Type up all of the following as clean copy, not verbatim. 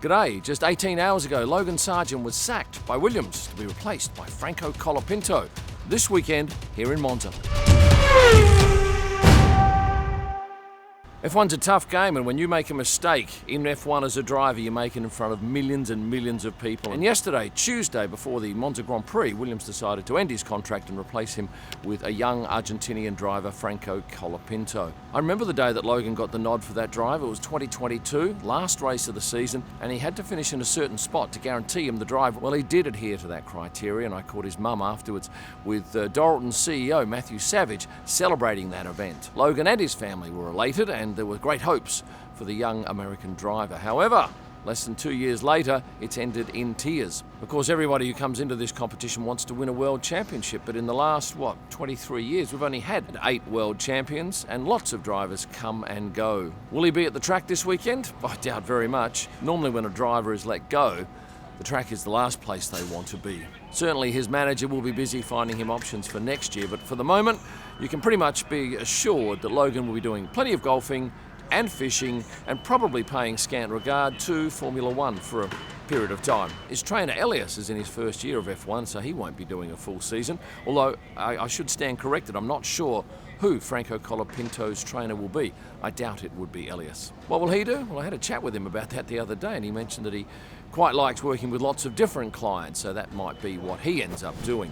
G'day. Just 18 hours ago, Logan Sargeant was sacked by Williams to be replaced by Franco Colapinto this weekend here in Monza. F1's a tough game, and when you make a mistake in F1 as a driver, you make it in front of millions and millions of people. And yesterday, Tuesday, before the Monza Grand Prix, Williams decided to end his contract and replace him with a young Argentinian driver, Franco Colapinto. I remember the day that Logan got the nod for that drive. It was 2022, last race of the season, and he had to finish in a certain spot to guarantee him the drive. Well, he did adhere to that criteria, and I caught his mum afterwards with Doralton's CEO, Matthew Savage, celebrating that event. Logan and his family were elated, and there were great hopes for the young American driver. However, less than 2 years later, it's ended in tears. Of course, everybody who comes into this competition wants to win a world championship, but in the last, 23 years, we've only had 8 world champions, and lots of drivers come and go. Will he be at the track this weekend? I doubt very much. Normally when a driver is let go, the track is the last place they want to be. Certainly his manager will be busy finding him options for next year, but for the moment, you can pretty much be assured that Logan will be doing plenty of golfing and fishing and probably paying scant regard to Formula One for a period of time. His trainer Elias is in his first year of F1, so he won't be doing a full season, although I should stand corrected. I'm not sure who Franco Colapinto's trainer will be. I doubt it would be Elias. What will he do? Well, I had a chat with him about that the other day, and he mentioned that he quite likes working with lots of different clients, so that might be what he ends up doing.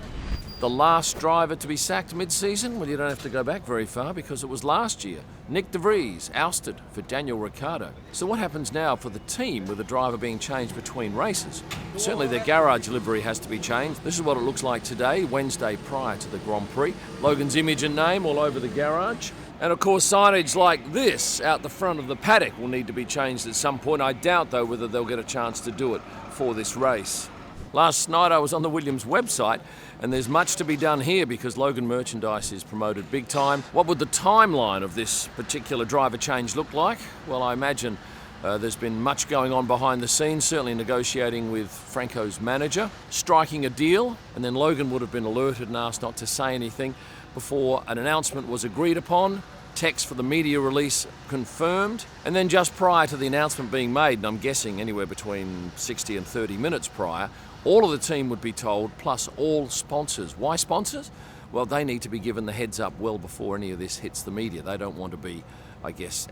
The last driver to be sacked mid-season? Well, you don't have to go back very far because it was last year. Nick De Vries ousted for Daniel Ricciardo. So what happens now for the team with the driver being changed between races? Certainly their garage livery has to be changed. This is what it looks like today, Wednesday prior to the Grand Prix. Logan's image and name all over the garage. And of course signage like this out the front of the paddock will need to be changed at some point. I doubt though whether they'll get a chance to do it for this race. Last night I was on the Williams website, and there's much to be done here because Logan merchandise is promoted big time. What would the timeline of this particular driver change look like? Well, I imagine there's been much going on behind the scenes, certainly negotiating with Franco's manager, striking a deal, and then Logan would have been alerted and asked not to say anything before an announcement was agreed upon. Text for the media release confirmed, and then just prior to the announcement being made, and I'm guessing anywhere between 60 and 30 minutes prior, all of the team would be told, plus all sponsors. Why sponsors? Well, they need to be given the heads up well before any of this hits the media. They don't want to be,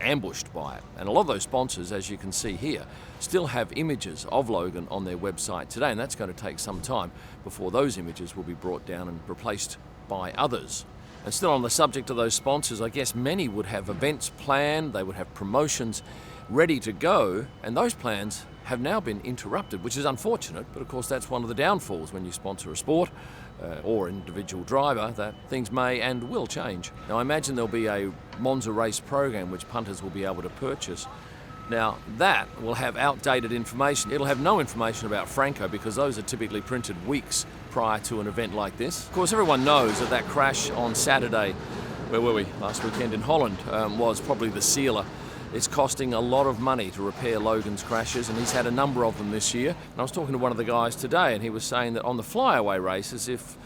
ambushed by it. And a lot of those sponsors, as you can see here, still have images of Logan on their website today, and that's going to take some time before those images will be brought down and replaced by others. And still on the subject of those sponsors, I guess many would have events planned, they would have promotions ready to go, and those plans have now been interrupted, which is unfortunate, but of course that's one of the downfalls when you sponsor a sport or individual driver, that things may and will change. Now I imagine there'll be a Monza race program which punters will be able to purchase. Now that will have outdated information. It'll have no information about Franco because those are typically printed weeks prior to an event like this. Of course everyone knows that that crash on Saturday, where were we, last weekend in Holland, was probably the sealer. It's costing a lot of money to repair Logan's crashes, and he's had a number of them this year. And I was talking to one of the guys today, and he was saying that on the flyaway races, if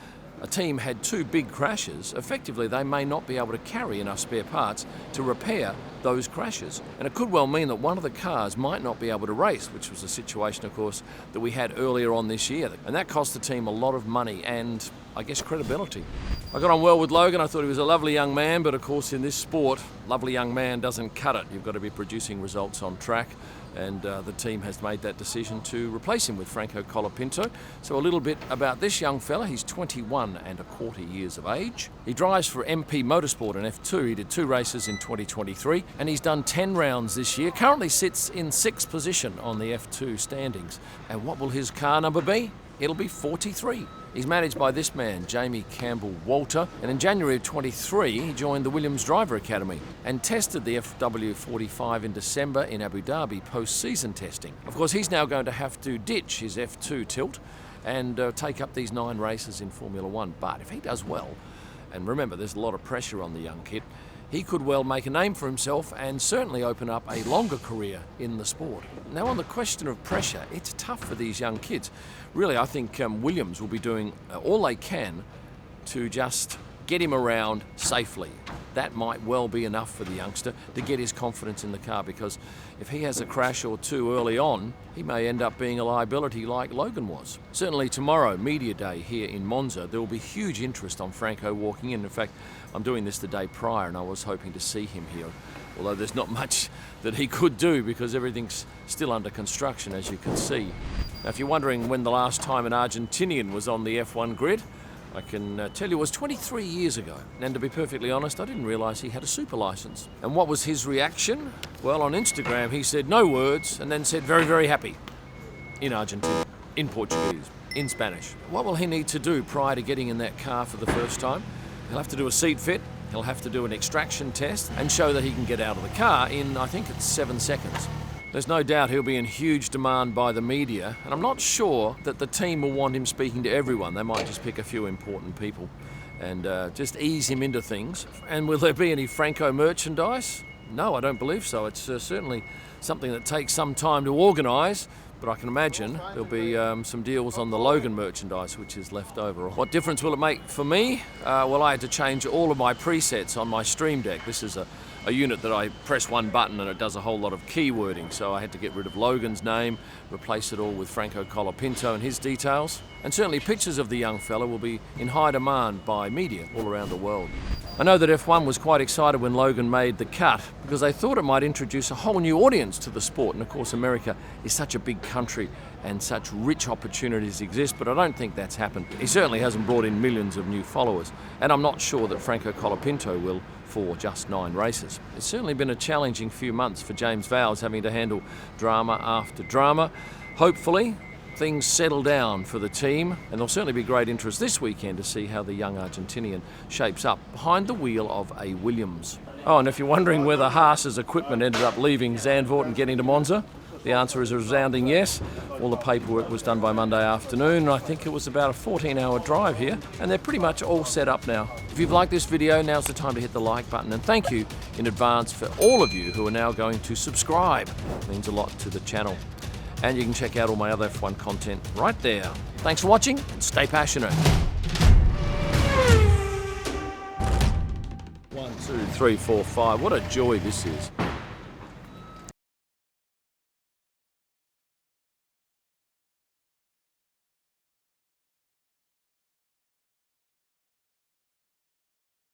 a team had 2 big crashes, effectively they may not be able to carry enough spare parts to repair those crashes. And it could well mean that one of the cars might not be able to race, which was a situation, of course, that we had earlier on this year. And that cost the team a lot of money and, credibility. I got on well with Logan. I thought he was a lovely young man, but of course in this sport, lovely young man doesn't cut it. You've got to be producing results on track, and the team has made that decision to replace him with Franco Colapinto. So a little bit about this young fella. He's 21 and a quarter years of age. He drives for MP Motorsport in F2. He did 2 races in 2023, and he's done 10 rounds this year. Currently sits in 6th position on the F2 standings. And what will his car number be? It'll be 43. He's managed by this man, Jamie Campbell-Walter, and in January of 23 he joined the Williams Driver Academy and tested the FW45 in December in Abu Dhabi post-season testing. Of course, he's now going to have to ditch his F2 tilt and take up these 9 races in Formula One. But if he does well, and remember there's a lot of pressure on the young kid, he could well make a name for himself and certainly open up a longer career in the sport. Now on the question of pressure, it's tough for these young kids. Really, I think Williams will be doing all they can to just get him around safely. that might well be enough for the youngster to get his confidence in the car, because if he has a crash or two early on, he may end up being a liability like Logan was. Certainly tomorrow, media day here in Monza, there will be huge interest on Franco walking in. In fact, I'm doing this the day prior and I was hoping to see him here, although there's not much that he could do because everything's still under construction, as you can see. Now, if you're wondering when the last time an Argentinian was on the F1 grid, I can tell you it was 23 years ago. And to be perfectly honest, I didn't realise he had a super licence. And what was his reaction? Well, on Instagram he said no words and then said very, very happy. In Argentine, in Portuguese, in Spanish. What will he need to do prior to getting in that car for the first time? He'll have to do a seat fit, he'll have to do an extraction test and show that he can get out of the car in, I think it's 7 seconds. There's no doubt he'll be in huge demand by the media, and I'm not sure that the team will want him speaking to everyone. They might just pick a few important people and just ease him into things. And will there be any Franco merchandise? No, I don't believe so. It's certainly something that takes some time to organise, but I can imagine there'll be some deals on the Logan merchandise which is left over. What difference will it make for me? Well, I had to change all of my presets on my Stream Deck. This is a unit that I press one button and it does a whole lot of keywording, so I had to get rid of Logan's name, replace it all with Franco Colapinto and his details. And certainly pictures of the young fella will be in high demand by media all around the world. I know that F1 was quite excited when Logan made the cut because they thought it might introduce a whole new audience to the sport, and of course America is such a big country and such rich opportunities exist, but I don't think that's happened. He certainly hasn't brought in millions of new followers, and I'm not sure that Franco Colapinto will for just 9 races. It's certainly been a challenging few months for James Vowles, having to handle drama after drama. Hopefully things settle down for the team, and there'll certainly be great interest this weekend to see how the young Argentinian shapes up behind the wheel of a Williams. Oh, and if you're wondering whether Haas's equipment ended up leaving Zandvoort and getting to Monza, the answer is a resounding yes. All the paperwork was done by Monday afternoon, and I think it was about a 14-hour drive here, and they're pretty much all set up now. If you've liked this video, now's the time to hit the like button, and thank you in advance for all of you who are now going to subscribe. It means a lot to the channel. And you can check out all my other F1 content right there. Thanks for watching, and stay passionate. 1, 2, 3, 4, 5. What a joy this is.